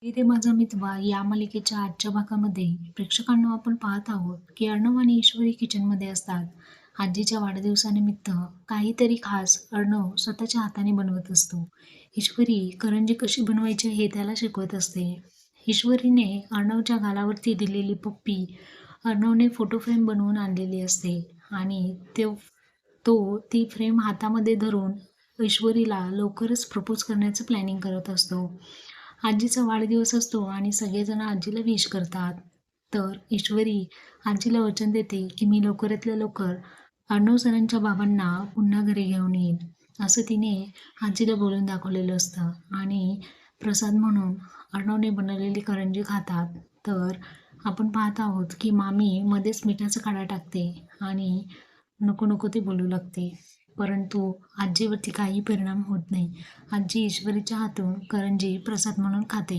"मी रे माझा मितवा" या मालिकेच्या आजच्या भागामध्ये प्रेक्षकांना आपण पाहत आहोत की अर्णव आणि ईश्वरी किचनमध्ये असतात. आजीच्या वाढदिवसानिमित्त काहीतरी खास अर्णव स्वतःच्या हाताने बनवत असतो. ईश्वरी करंजी कशी बनवायची हे त्याला शिकवत असते. ईश्वरीने अर्णवच्या गालावरती दिलेली पप्पी अर्णवने फोटो फ्रेम बनवून आणलेली असते आणि तो ती फ्रेम हातामध्ये धरून ईश्वरीला लवकरच प्रपोज करण्याचं प्लॅनिंग करत असतो. आजीचा वाढदिवस असतो आणि सगळेजण आजीला विश करतात. तर ईश्वरी आजीला वचन देते की मी लवकरातल्या लवकर अर्णव सरांच्या बाबांना पुन्हा घरी घेऊन येईन. असं तिने आजीला बोलून दाखवलेलं असतं आणि प्रसाद म्हणून अर्णवने बनवलेली करंजी खातात. तर आपण पाहत आहोत की मामी मध्येच मिठाचा खडा टाकते आणि नको नको ते बोलू लागते. परंतु आजीवरती काही परिणाम होत नाही. आजी ईश्वरीच्या हातून करंजी प्रसाद म्हणून खाते.